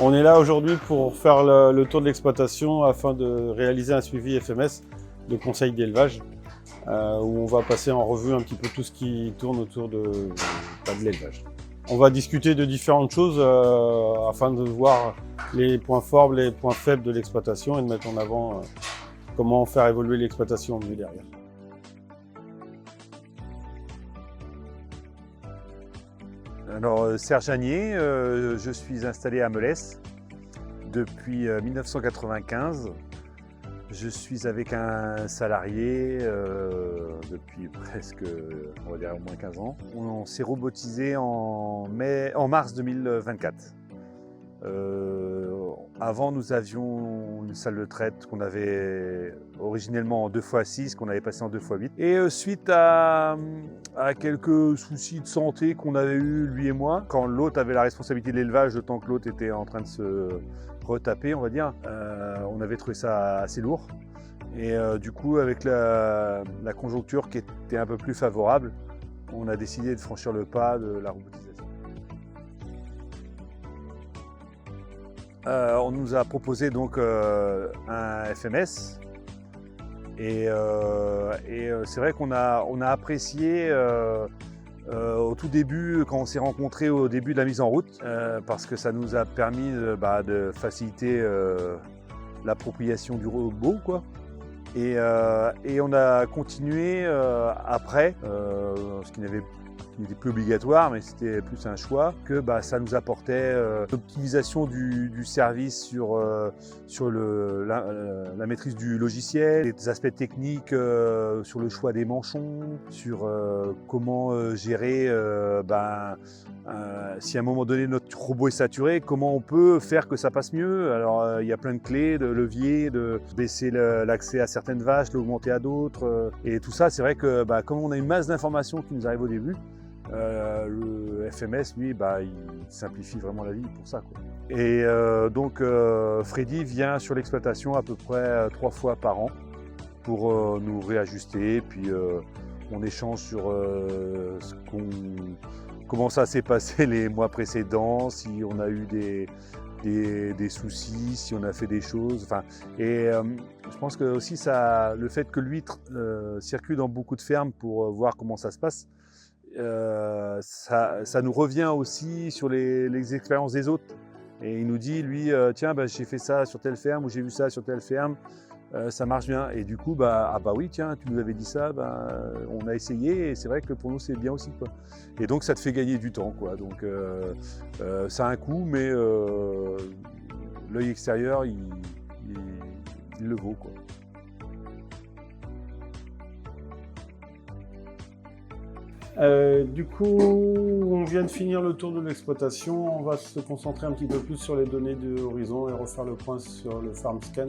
On est là aujourd'hui pour faire le tour de l'exploitation afin de réaliser un suivi FMS de conseil d'élevage où on va passer en revue un petit peu tout ce qui tourne autour de l'élevage. On va discuter de différentes choses afin de voir les points forts, les points faibles de l'exploitation et de mettre en avant comment faire évoluer l'exploitation mieux derrière. Alors Serge Agnier, je suis installé à Melesse depuis 1995. Je suis avec un salarié depuis presque, on va dire au moins 15 ans. On s'est robotisé en mars 2024. Avant, nous avions une salle de traite qu'on avait originellement en 2x6, qu'on avait passé en 2x8. Et suite à quelques soucis de santé qu'on avait eu, lui et moi, quand l'autre avait la responsabilité de l'élevage, le temps que l'autre était en train de se retaper, on va dire, on avait trouvé ça assez lourd. Et du coup, avec la conjoncture qui était un peu plus favorable, on a décidé de franchir le pas de la robotisation. On nous a proposé donc un FMS et c'est vrai qu'on a apprécié au tout début, quand on s'est rencontrés au début de la mise en route, parce que ça nous a permis de faciliter l'appropriation du robot, quoi. Et on a continué après, ce qui n'était plus obligatoire, mais c'était plus un choix, que ça nous apportait l'optimisation du service sur la maîtrise du logiciel, les aspects techniques sur le choix des manchons, sur comment gérer si à un moment donné notre robot est saturé, comment on peut faire que ça passe mieux. Alors il y a plein de clés, de leviers, de baisser l'accès à certaines vaches, l'augmenter à d'autres. Et tout ça, c'est vrai que comme on a une masse d'informations qui nous arrivent au début, le FMS, lui, il simplifie vraiment la vie pour ça, quoi. Et donc Freddy vient sur l'exploitation à peu près 3 fois par an pour nous réajuster, puis on échange sur comment ça s'est passé les mois précédents, si on a eu des soucis, si on a fait des choses. Je pense que aussi le fait que lui circule dans beaucoup de fermes pour voir comment ça se passe, ça nous revient aussi sur les expériences des autres. Et il nous dit, lui, tiens, j'ai fait ça sur telle ferme ou j'ai vu ça sur telle ferme, ça marche bien. Et du coup, oui, tiens, tu nous avais dit ça, on a essayé et c'est vrai que pour nous, c'est bien aussi, quoi. Et donc, ça te fait gagner du temps, quoi. Donc, ça a un coût, mais l'œil extérieur, il le vaut, quoi. Du coup, on vient de finir le tour de l'exploitation. On va se concentrer un petit peu plus sur les données de Horizon et refaire le point sur le Farm Scan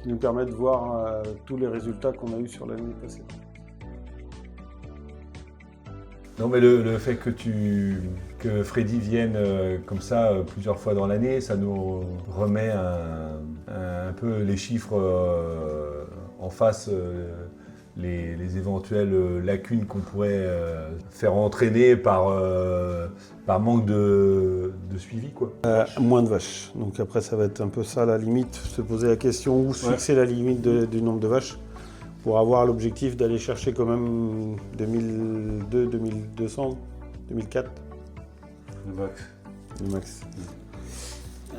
qui nous permet de voir tous les résultats qu'on a eu sur l'année précédente. Non, mais le fait que Freddy vienne comme ça plusieurs fois dans l'année, ça nous remet un peu les chiffres en face. Les éventuelles lacunes qu'on pourrait faire entraîner par manque de suivi, quoi. Moins de vaches. Donc après, ça va être un peu ça la limite, se poser la question où se fixer la limite du nombre de vaches pour avoir l'objectif d'aller chercher quand même 2002, 2200, 2004. Le max. Le max.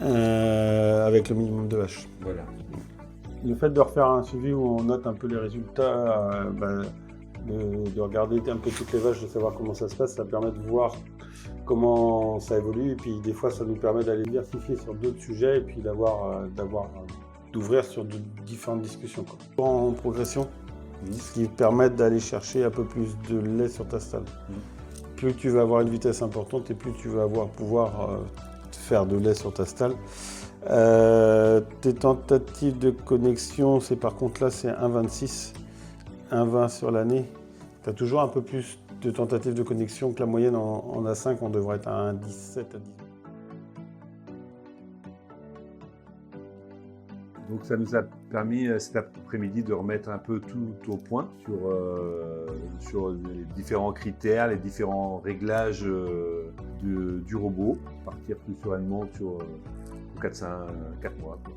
Avec le minimum de vaches. Voilà. Le fait de refaire un suivi où on note un peu les résultats, de regarder un peu toutes les vaches, de savoir comment ça se passe, ça permet de voir comment ça évolue. Et puis des fois, ça nous permet d'aller diversifier sur d'autres sujets et puis d'ouvrir sur de différentes discussions, quoi. En progression, ce qui permet d'aller chercher un peu plus de lait sur ta stalle. Plus tu vas avoir une vitesse importante et plus tu vas pouvoir faire de lait sur ta stalle. Tes tentatives de connexion, c'est par contre là c'est 1,26, 1,20 sur l'année. Tu as toujours un peu plus de tentatives de connexion que la moyenne en A5, on devrait être à 1,17 à 18. Donc ça nous a permis cet après-midi de remettre un peu tout au point sur les différents critères, les différents réglages du robot, partir plus sereinement sur 4 mois, quoi.